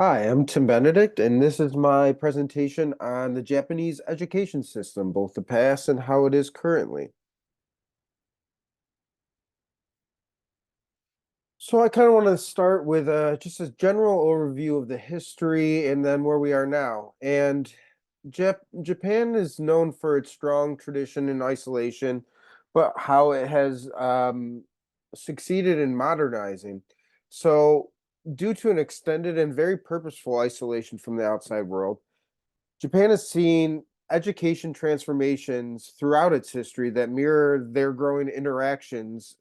Hi, I'm Tim Benedict, and this is my presentation on the Japanese education system, both the past and how it is currently. So I kind of want to start with just a general overview of the history and then where we are now. And Japan is known for its strong tradition in isolation, but how it has succeeded in modernizing. So, due to an extended and very purposeful isolation from the outside world, Japan has seen education transformations throughout its history that mirror their growing interactions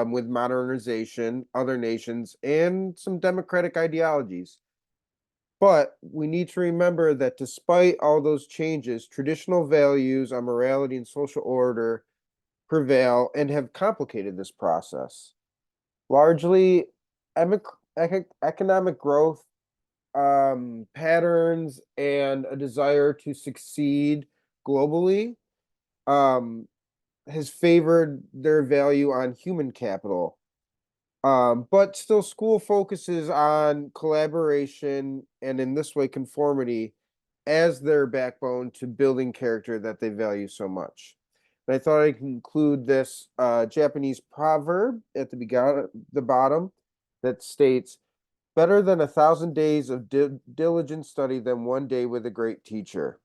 with modernization, other nations, and some democratic ideologies. But we need to remember that despite all those changes, traditional values on morality and social order prevail and have complicated this process. Largely, economic growth patterns and a desire to succeed globally um, has favored their value on human capital. But still, school focuses on collaboration and, in this way, conformity as their backbone to building character that they value so much. And I thought I'd include this Japanese proverb at the bottom that states, better than 1,000 days of diligent study than one day with a great teacher.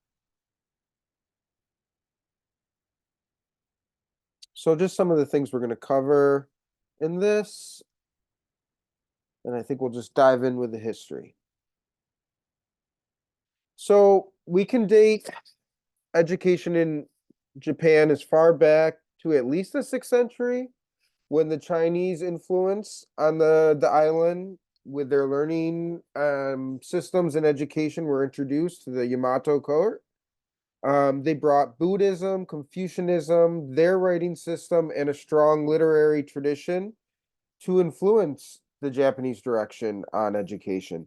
So just some of the things we're going to cover in this, and I think we'll just dive in with the history. So we can date education in Japan as far back to at least the 6th century when the Chinese influence on the island with their learning systems and education were introduced to the Yamato court. They brought Buddhism, Confucianism, their writing system, and a strong literary tradition to influence the Japanese direction on education.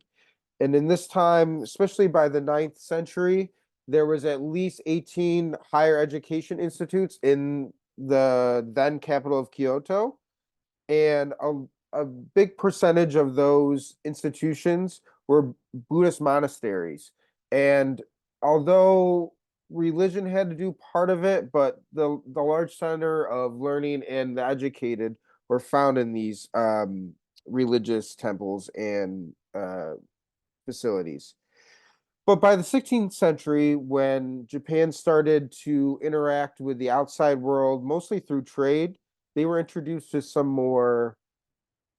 And in this time, especially by the 9th century, there was at least 18 higher education institutes in the then capital of Kyoto. And a big percentage of those institutions were Buddhist monasteries. And although religion had to do part of it, but the large center of learning and the educated were found in these religious temples and facilities. But by the 16th century, when Japan started to interact with the outside world, mostly through trade, they were introduced to some more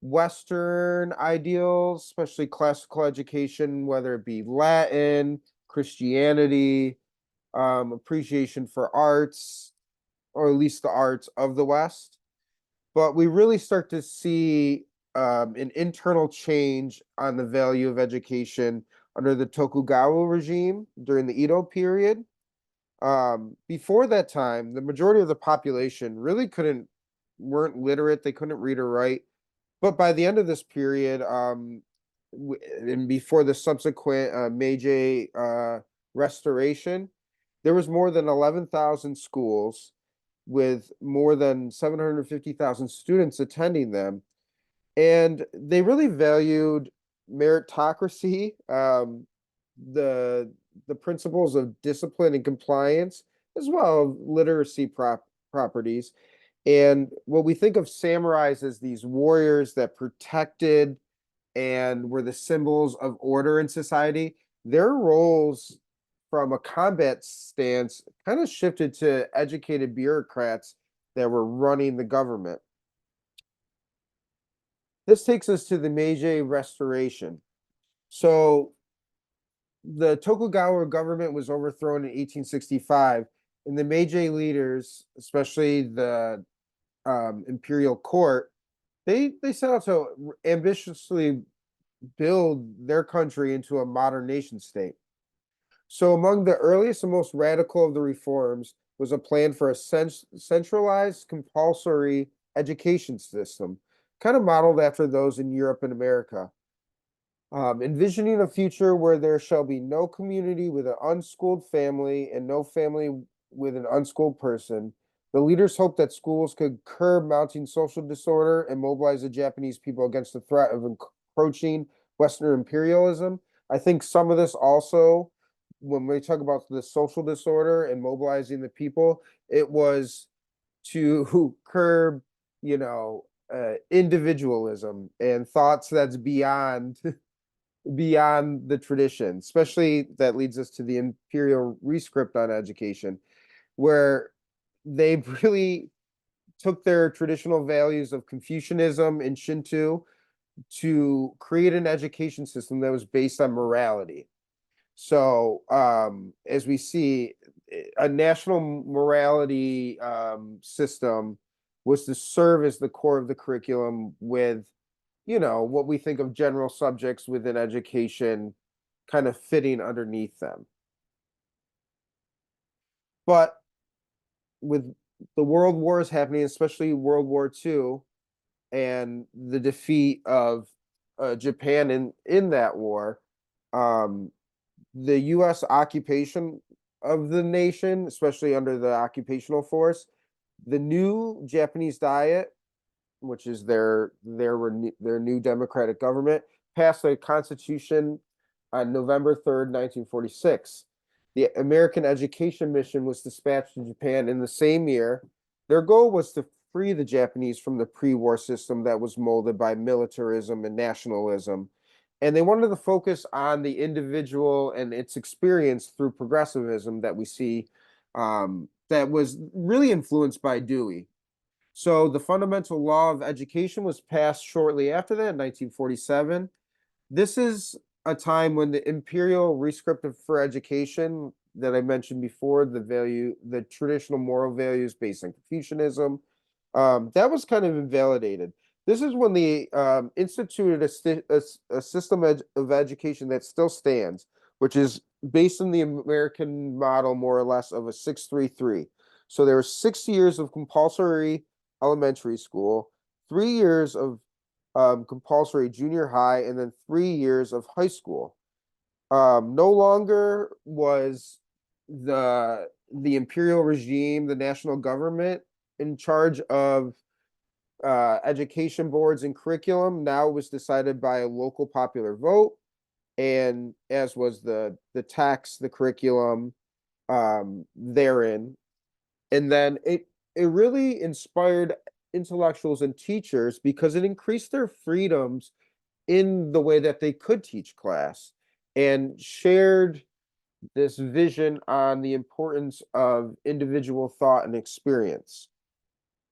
Western ideals, especially classical education, whether it be Latin, Christianity, appreciation for arts, or at least the arts of the West. But we really start to see an internal change on the value of education under the Tokugawa regime during the Edo period. Before that time, the majority of the population really weren't literate, they couldn't read or write. But by the end of this period, and before the subsequent Meiji restoration, there was more than 11,000 schools with more than 750,000 students attending them. And they really valued meritocracy, the the principles of discipline and compliance, as well as literacy properties. And what we think of samurais as these warriors that protected and were the symbols of order in society, their roles from a combat stance kind of shifted to educated bureaucrats that were running the government. This takes us to the Meiji Restoration. So the Tokugawa government was overthrown in 1865, and the Meiji leaders, especially the imperial court, they set out to ambitiously build their country into a modern nation state. So among the earliest and most radical of the reforms was a plan for a centralized compulsory education system, kind of modeled after those in Europe and America. Envisioning a future where there shall be no community with an unschooled family and no family with an unschooled person. The leaders hoped that schools could curb mounting social disorder and mobilize the Japanese people against the threat of encroaching Western imperialism. I think some of this also, when we talk about the social disorder and mobilizing the people, it was to curb, individualism and thoughts that's beyond the tradition. Especially that leads us to the imperial rescript on education, where they really took their traditional values of Confucianism and Shinto to create an education system that was based on morality. So, as we see, a national morality system was to serve as the core of the curriculum with, what we think of general subjects within education kind of fitting underneath them. But with the world wars happening, especially World War II, and the defeat of Japan in that war, um, the U.S. occupation of the nation, especially under the occupational force, the new Japanese Diet, which is their new democratic government, passed a constitution on November 3rd, 1946. The American Education Mission was dispatched to Japan in the same year. Their goal was to free the Japanese from the pre-war system that was molded by militarism and nationalism. And they wanted to focus on the individual and its experience through progressivism that we see, that was really influenced by Dewey. So the fundamental law of education was passed shortly after that, in 1947. This is a time when the imperial rescript for education that I mentioned before, the traditional moral values based on Confucianism, that was kind of invalidated. This is when they instituted a system of education that still stands, which is based on the American model, more or less, of a 6-3-3. So there were 6 years of compulsory elementary school, 3 years of compulsory junior high, and then 3 years of high school. No longer was the imperial regime, the national government, in charge of education boards and curriculum. Now it was decided by a local popular vote, and as was the text, the curriculum therein. And then it really inspired intellectuals and teachers because it increased their freedoms in the way that they could teach class, and shared this vision on the importance of individual thought and experience.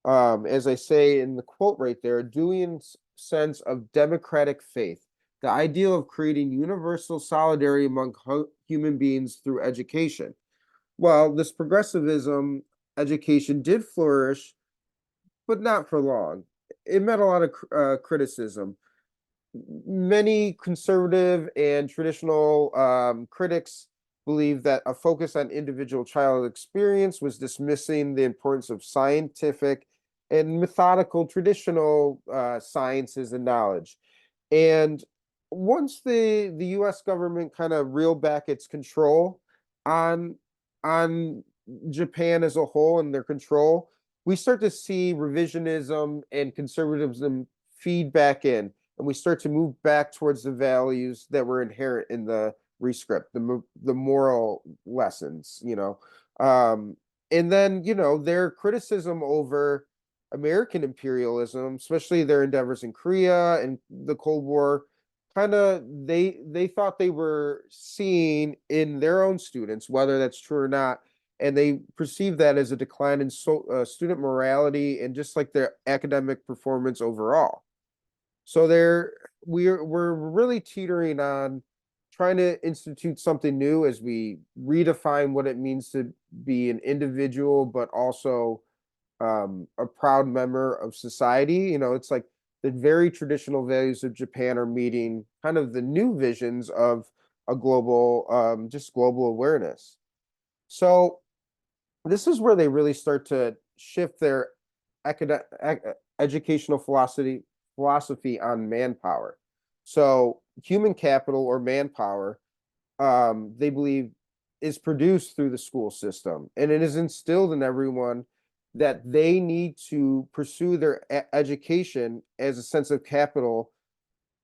As I say in the quote right there, Deweyan's sense of democratic faith, the ideal of creating universal solidarity among human beings through education. Well, this progressivism education did flourish, but not for long. It met a lot of criticism. Many conservative and traditional critics believe that a focus on individual child experience was dismissing the importance of scientific and methodical traditional sciences and knowledge. And once the U.S. government kind of reeled back its control on on Japan as a whole and their control, we start to see revisionism and conservatism feed back in, and we start to move back towards the values that were inherent in the rescript, the moral lessons. And then their criticism over American imperialism, especially their endeavors in Korea and the Cold War, kind of they thought they were seeing in their own students, whether that's true or not, and they perceived that as a decline in student morality and just like their academic performance overall. So we're really teetering on trying to institute something new as we redefine what it means to be an individual, but also a proud member of society. It's like the very traditional values of Japan are meeting kind of the new visions of a just global awareness. So this is where they really start to shift their educational philosophy on manpower. So human capital, or manpower, they believe, is produced through the school system, and it is instilled in everyone that they need to pursue their education as a sense of capital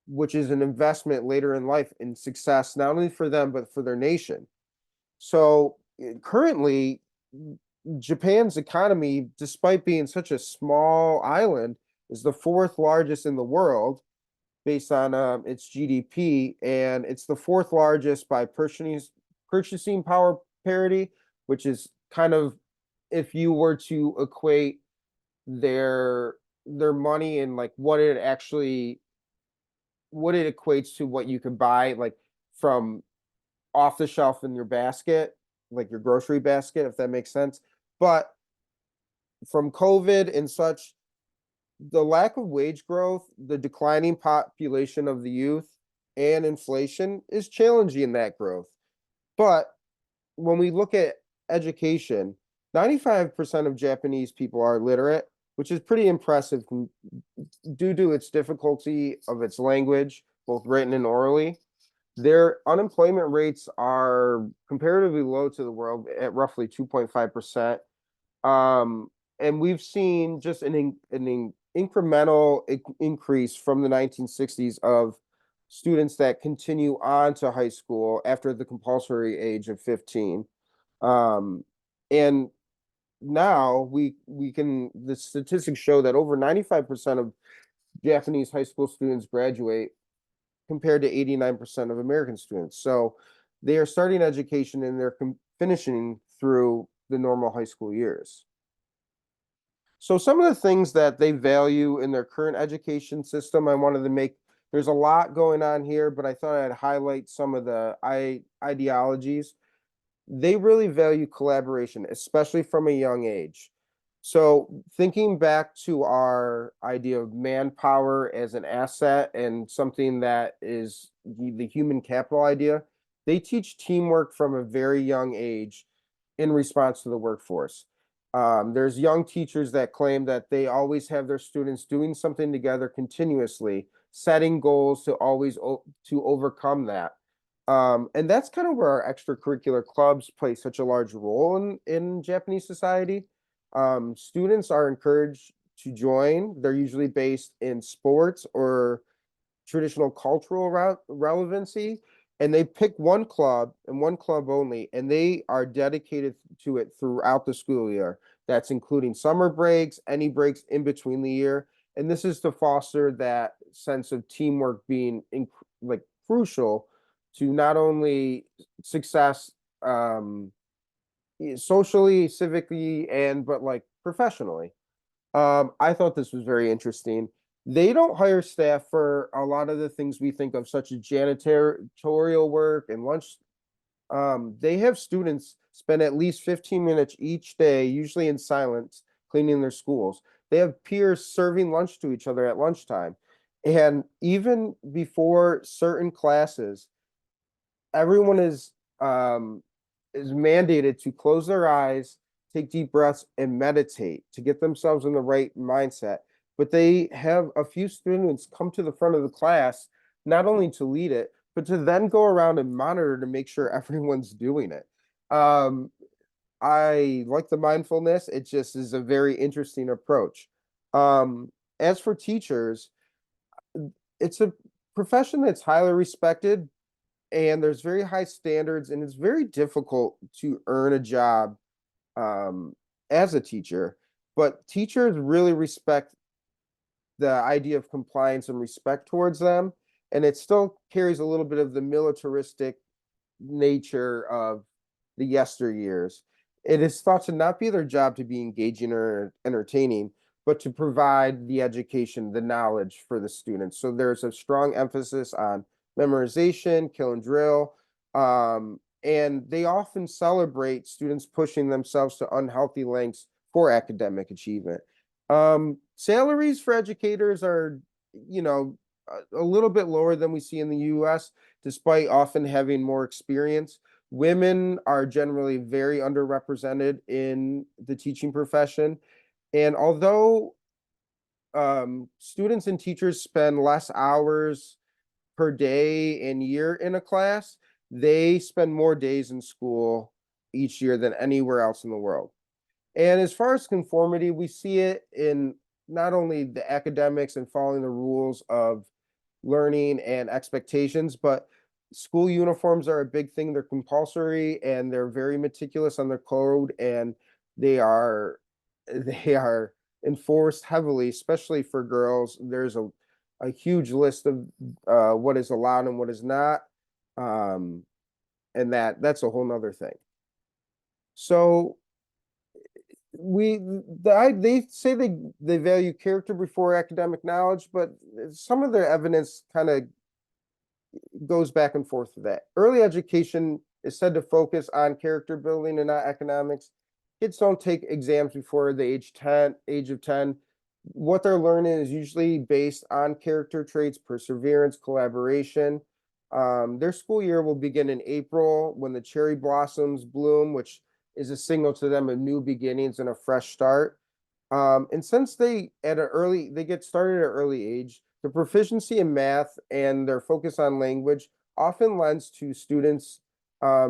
which is an investment later in life in success, not only for them, but for their nation. So currently, Japan's economy, despite being such a small island, is the fourth largest in the world based on its GDP, and it's the fourth largest by purchasing power parity, which is kind of, if you were to equate their money and like what it equates to what you could buy like from off the shelf in your basket, like your grocery basket, if that makes sense. But from COVID and such, the lack of wage growth, the declining population of the youth, and inflation is challenging that growth. But when we look at education, 95% of Japanese people are literate, which is pretty impressive due to its difficulty of its language, both written and orally. Their unemployment rates are comparatively low to the world at roughly 2.5%. Um, and we've seen just an incremental increase from the 1960s of students that continue on to high school after the compulsory age of 15. And now the statistics show that over 95% of Japanese high school students graduate compared to 89% of American students. So they are starting education and they're finishing through the normal high school years. So some of the things that they value in their current education system, I wanted to make, there's a lot going on here, but I thought I'd highlight some of the ideologies. They really value collaboration, especially from a young age. So thinking back to our idea of manpower as an asset and something that is the human capital idea, they teach teamwork from a very young age in response to the workforce. There's young teachers that claim that they always have their students doing something together continuously, setting goals to always to overcome that. And that's kind of where our extracurricular clubs play such a large role in Japanese society. Students are encouraged to join. They're usually based in sports or traditional cultural relevancy, and they pick one club and one club only, and they are dedicated to it throughout the school year. That's including summer breaks, any breaks in between the year, and this is to foster that sense of teamwork being like crucial to not only success socially, civically, and but like professionally. I thought this was very interesting. They don't hire staff for a lot of the things we think of, such as janitorial work and lunch. They have students spend at least 15 minutes each day, usually in silence, cleaning their schools. They have peers serving lunch to each other at lunchtime. And even before certain classes, everyone is mandated to close their eyes, take deep breaths, and meditate to get themselves in the right mindset. But they have a few students come to the front of the class, not only to lead it, but to then go around and monitor to make sure everyone's doing it. Um, I like the mindfulness. It just is a very interesting approach. As for teachers, it's a profession that's highly respected, and there's very high standards, and it's very difficult to earn a job um, as a teacher. But teachers really respect the idea of compliance and respect towards them, and it still carries a little bit of the militaristic nature of the yesteryears. It is thought to not be their job to be engaging or entertaining, but to provide the education, the knowledge for the students. So there's a strong emphasis on memorization, kill and drill. And they often celebrate students pushing themselves to unhealthy lengths for academic achievement. Salaries for educators are, you know, a little bit lower than we see in the US, despite often having more experience. Women are generally very underrepresented in the teaching profession. And although students and teachers spend less hours per day and year in a class, they spend more days in school each year than anywhere else in the world. And as far as conformity, we see it in not only the academics and following the rules of learning and expectations, but school uniforms are a big thing. They're compulsory and they're very meticulous on their code, and they are they are enforced heavily, especially for girls. There's a huge list of what is allowed and what is not. Um, and that's a whole nother thing. So they say they value character before academic knowledge, but some of their evidence kind of goes back and forth with that. Early education is said to focus on character building and not economics. Kids don't take exams before the age of 10. What they're learning is usually based on character traits, perseverance, collaboration. Their school year will begin in April when the cherry blossoms bloom, which is a signal to them of new beginnings and a fresh start. And since they get started at an early age, the proficiency in math and their focus on language often lends to students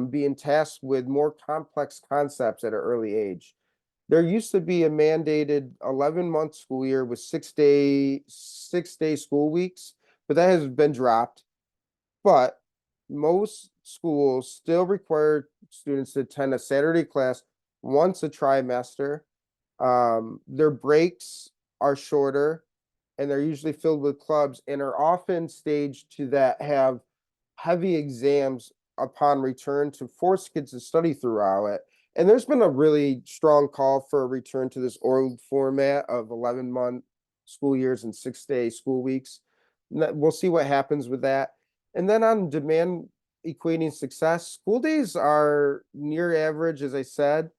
being tasked with more complex concepts at an early age. There used to be a mandated 11-month school year with 6-day school weeks, but that has been dropped. But most schools still require students to attend a Saturday class once a trimester. Their breaks are shorter and they're usually filled with clubs and are often staged to that have heavy exams upon return to force kids to study throughout it. And there's been a really strong call for a return to this old format of 11-month school years and 6-day school weeks. We'll see what happens with that. And then on demand equating success, school days are near average, as I said,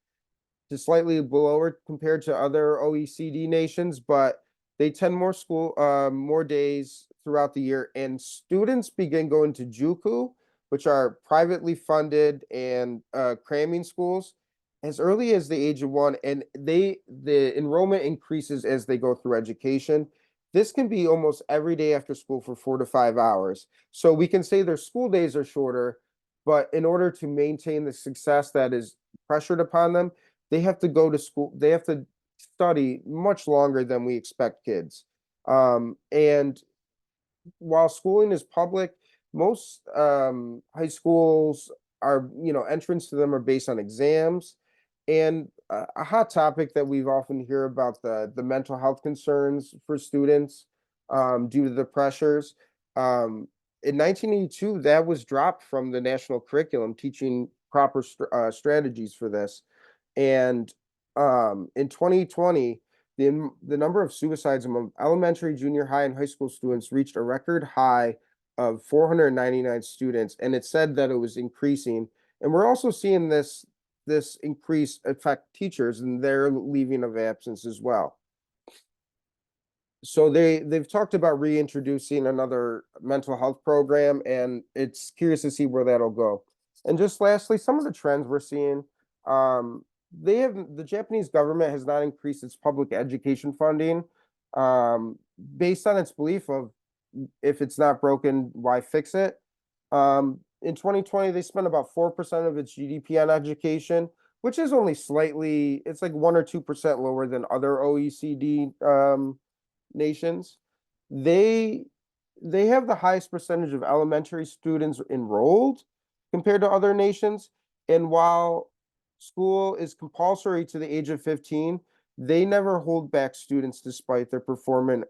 to slightly below it compared to other OECD nations, but they tend more days throughout the year, and students begin going to JUCO, which are privately funded and cramming schools, as early as the age of 1, and the enrollment increases as they go through education. This can be almost every day after school for 4 to 5 hours. So we can say their school days are shorter, but in order to maintain the success that is pressured upon them, they have to go to school. They have to study much longer than we expect kids. And while schooling is public, most high schools are, entrance to them are based on exams. And a hot topic that we've often hear about the mental health concerns for students due to the pressures. In 1982, that was dropped from the national curriculum, teaching proper strategies for this. And in 2020, the number of suicides among elementary, junior high, and high school students reached a record high of 499 students, and it said that it was increasing. And we're also seeing this increase affect teachers and their leaving of absence as well. So they've talked about reintroducing another mental health program, and it's curious to see where that'll go. And just lastly, some of the trends we're seeing. The Japanese government has not increased its public education funding, based on its belief of if it's not broken, why fix it? In 2020, they spent about 4% of its GDP on education, which is only slightly, it's like 1 or 2% lower than other OECD nations. They they have the highest percentage of elementary students enrolled compared to other nations. And while school is compulsory to the age of 15, they never hold back students despite their performance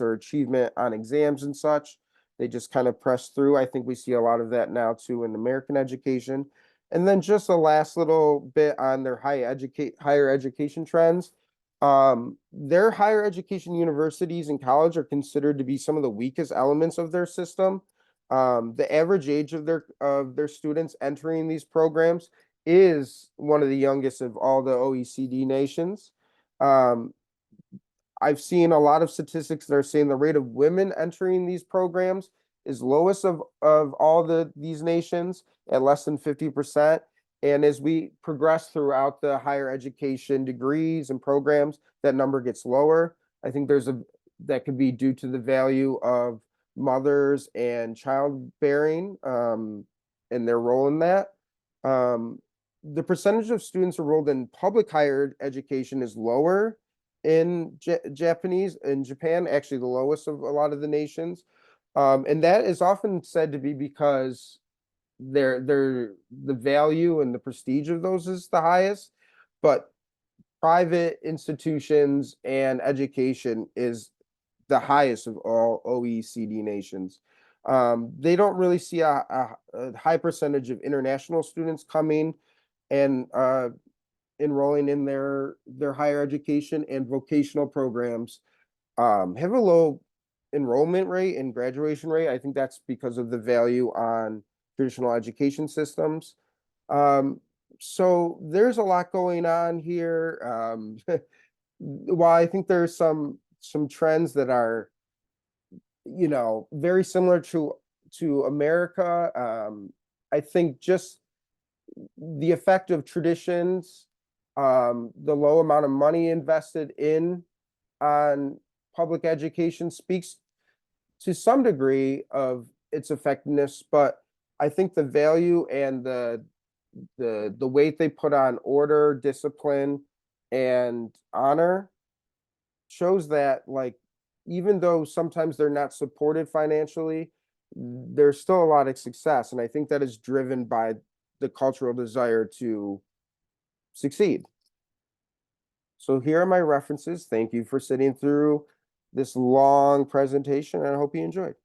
or achievement on exams and such. They just kind of press through. I think we see a lot of that now too in American education. And then just a last little bit on their higher education trends. Their higher education universities and college are considered to be some of the weakest elements of their system. The average age of their students entering these programs is one of the youngest of all the OECD nations. Um, I've seen a lot of statistics that are saying the rate of women entering these programs is lowest of all these nations at less than 50%. And as we progress throughout the higher education degrees and programs, that number gets lower. I think that could be due to the value of mothers and childbearing, and their role in that. Um, the percentage of students enrolled in public higher education is lower in Japan, actually the lowest of a lot of the nations. And that is often said to be because the value and the prestige of those is the highest, but private institutions and education is the highest of all OECD nations. They don't really see a high percentage of international students coming and enrolling in their higher education, and vocational programs have a low enrollment rate and graduation rate. I think that's because of the value on traditional education systems. Um, so there's a lot going on here. While I think there's some trends that are, very similar to America, I think just the effect of traditions, the low amount of money invested in on public education speaks to some degree of its effectiveness, but I think the value and the weight they put on order, discipline, and honor shows that, like, even though sometimes they're not supported financially, there's still a lot of success, and I think that is driven by the cultural desire to succeed. So here are my references. Thank you for sitting through this long presentation, and I hope you enjoyed.